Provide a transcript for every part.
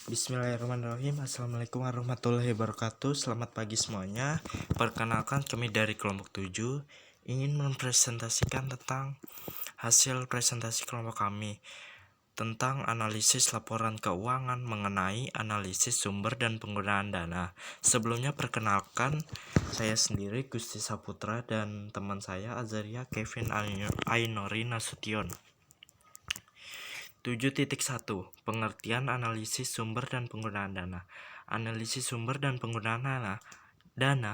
Bismillahirrahmanirrahim. Assalamualaikum warahmatullahi wabarakatuh. Selamat pagi semuanya. Perkenalkan, kami dari kelompok 7 ingin mempresentasikan tentang hasil presentasi kelompok kami tentang analisis laporan keuangan mengenai analisis sumber dan penggunaan dana. Sebelumnya perkenalkan, saya sendiri Gusti Saputra dan teman saya Azaria Kevin Ainori Nasution. 7.1 Pengertian analisis sumber dan penggunaan dana. Analisis sumber dan penggunaan dana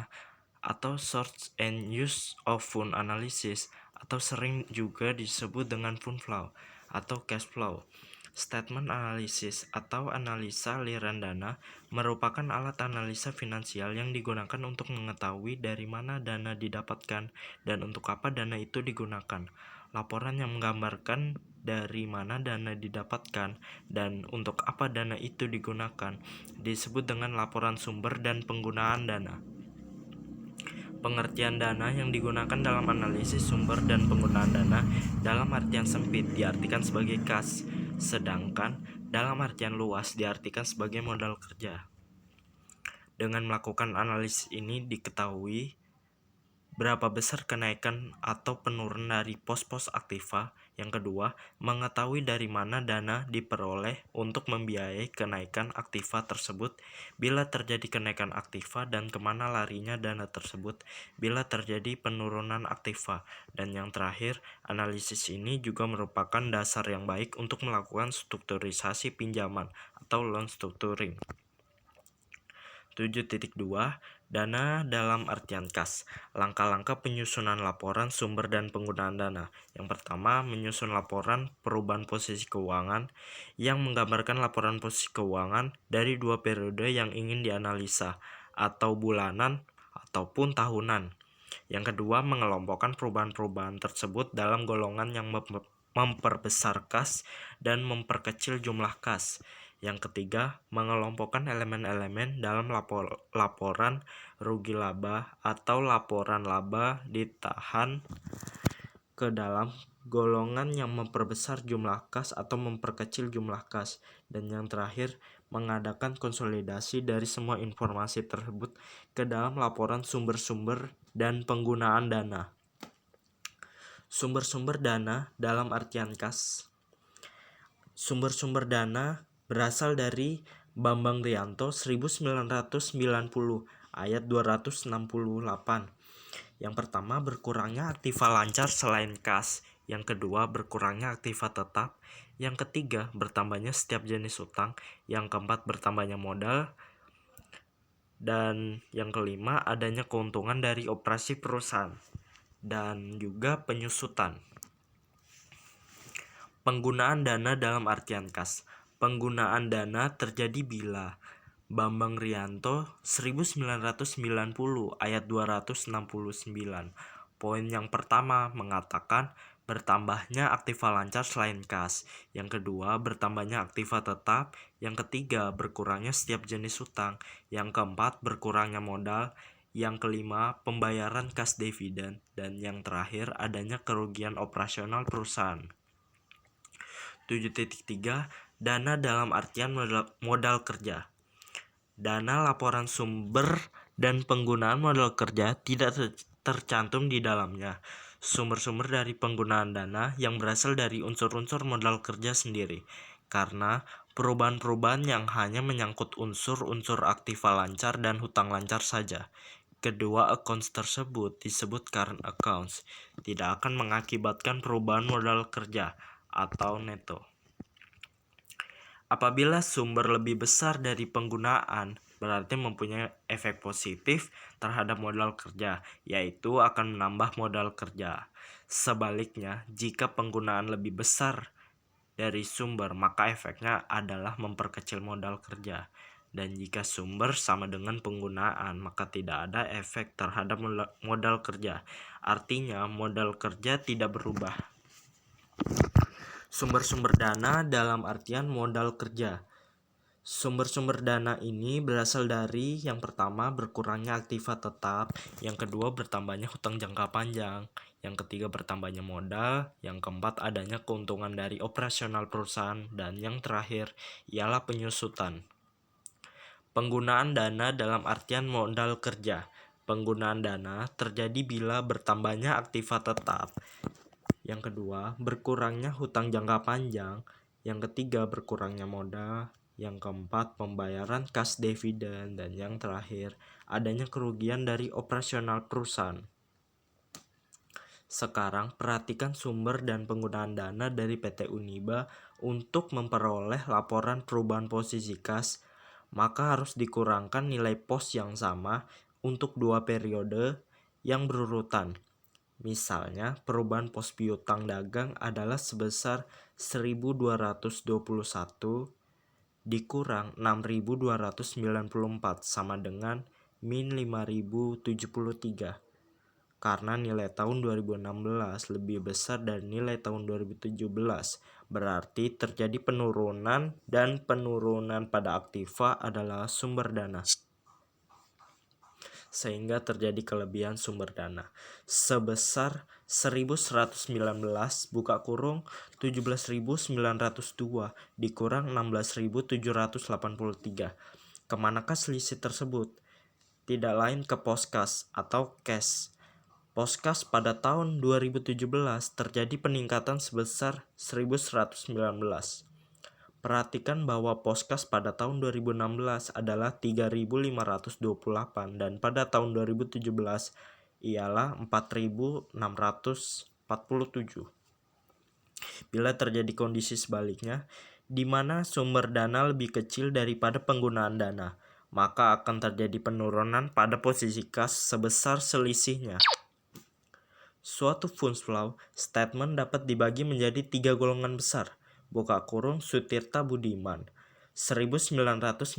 atau source and use of fund analysis atau sering juga disebut dengan fund flow atau cash flow statement analysis atau analisa aliran dana merupakan alat analisa finansial yang digunakan untuk mengetahui dari mana dana didapatkan dan untuk apa dana itu digunakan. Laporan yang menggambarkan dari mana dana didapatkan dan untuk apa dana itu digunakan disebut dengan laporan sumber dan penggunaan dana. Pengertian dana yang digunakan dalam analisis sumber dan penggunaan dana dalam artian sempit diartikan sebagai kas, sedangkan dalam artian luas diartikan sebagai modal kerja. Dengan melakukan analisis ini diketahui berapa besar kenaikan atau penurunan dari pos-pos aktiva. Yang kedua, mengetahui dari mana dana diperoleh untuk membiayai kenaikan aktiva tersebut bila terjadi kenaikan aktiva dan kemana larinya dana tersebut bila terjadi penurunan aktiva. Dan yang terakhir, analisis ini juga merupakan dasar yang baik untuk melakukan strukturisasi pinjaman atau loan structuring. 7.2 Dana dalam artian kas. Langkah-langkah penyusunan laporan sumber dan penggunaan dana. Yang pertama, menyusun laporan perubahan posisi keuangan yang menggambarkan laporan posisi keuangan dari dua periode yang ingin dianalisa, atau bulanan ataupun tahunan. Yang kedua, mengelompokkan perubahan-perubahan tersebut dalam golongan yang memperbesar kas dan memperkecil jumlah kas. Yang ketiga, mengelompokkan elemen-elemen dalam laporan rugi laba atau laporan laba ditahan ke dalam golongan yang memperbesar jumlah kas atau memperkecil jumlah kas. Dan yang terakhir, mengadakan konsolidasi dari semua informasi tersebut ke dalam laporan sumber-sumber dan penggunaan dana. Sumber-sumber dana dalam artian kas. Sumber-sumber dana berasal dari Bambang Rianto 1990 ayat 268. Yang pertama, berkurangnya aktiva lancar selain kas. Yang kedua, berkurangnya aktiva tetap. Yang ketiga, bertambahnya setiap jenis utang. Yang keempat, bertambahnya modal. Dan yang kelima, adanya keuntungan dari operasi perusahaan dan juga penyusutan. Penggunaan dana dalam artian kas. Penggunaan dana terjadi bila Bambang Rianto 1990 ayat 269. Poin yang pertama mengatakan bertambahnya aktiva lancar selain kas. Yang kedua, bertambahnya aktiva tetap. Yang ketiga, berkurangnya setiap jenis utang. Yang keempat, berkurangnya modal. Yang kelima, pembayaran kas dividen. Dan yang terakhir, adanya kerugian operasional perusahaan. 7.3 Dana dalam artian modal kerja. Dana laporan sumber dan penggunaan modal kerja tidak tercantum di dalamnya. Sumber-sumber dari penggunaan dana yang berasal dari unsur-unsur modal kerja sendiri, karena perubahan-perubahan yang hanya menyangkut unsur-unsur aktiva lancar dan hutang lancar saja. Kedua accounts tersebut disebut current accounts, tidak akan mengakibatkan perubahan modal kerja atau neto. Apabila sumber lebih besar dari penggunaan, berarti mempunyai efek positif terhadap modal kerja, yaitu akan menambah modal kerja. Sebaliknya, jika penggunaan lebih besar dari sumber, maka efeknya adalah memperkecil modal kerja. Dan jika sumber sama dengan penggunaan, maka tidak ada efek terhadap modal kerja. Artinya, modal kerja tidak berubah. Sumber-sumber dana dalam artian modal kerja. Sumber-sumber dana ini berasal dari yang pertama berkurangnya aktiva tetap, yang kedua bertambahnya hutang jangka panjang, yang ketiga bertambahnya modal, yang keempat adanya keuntungan dari operasional perusahaan, dan yang terakhir ialah penyusutan. Penggunaan dana dalam artian modal kerja. Penggunaan dana terjadi bila bertambahnya aktiva tetap. Yang kedua, berkurangnya hutang jangka panjang. Yang ketiga, berkurangnya modal. Yang keempat, pembayaran kas dividen. Dan yang terakhir, adanya kerugian dari operasional perusahaan. Sekarang, perhatikan sumber dan penggunaan dana dari PT Uniba untuk memperoleh laporan perubahan posisi kas, maka harus dikurangkan nilai pos yang sama untuk dua periode yang berurutan. Misalnya, perubahan pos piutang dagang adalah sebesar 1.221 dikurang 6.294 sama dengan min 5.073. Karena nilai tahun 2016 lebih besar dari nilai tahun 2017, berarti terjadi penurunan dan penurunan pada aktiva adalah sumber dana. Sehingga terjadi kelebihan sumber dana sebesar 1.119 buka kurung 17.902 dikurang 16.783. Kemanakah selisih tersebut? Tidak lain ke poskas atau cash. Poskas pada tahun 2017 terjadi peningkatan sebesar 1.119. Perhatikan bahwa poskas pada tahun 2016 adalah 3.528 dan pada tahun 2017 ialah 4.647. Bila terjadi kondisi sebaliknya, di mana sumber dana lebih kecil daripada penggunaan dana, maka akan terjadi penurunan pada posisi kas sebesar selisihnya. Suatu funds flow statement dapat dibagi menjadi 3 golongan besar. Buka kurung Sutirta Budiman 1993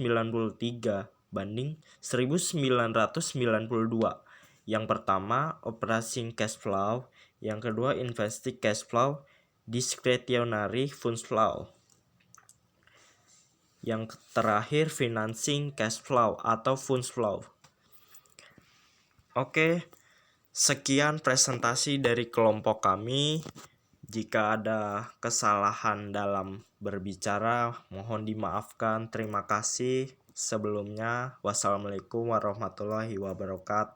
banding 1992. Yang pertama operating cash flow, yang kedua investing cash flow, discretionary funds flow. Yang terakhir financing cash flow atau funds flow. Oke. Sekian presentasi dari kelompok kami. Jika ada kesalahan dalam berbicara, mohon dimaafkan. Terima kasih. Sebelumnya, wassalamualaikum warahmatullahi wabarakatuh.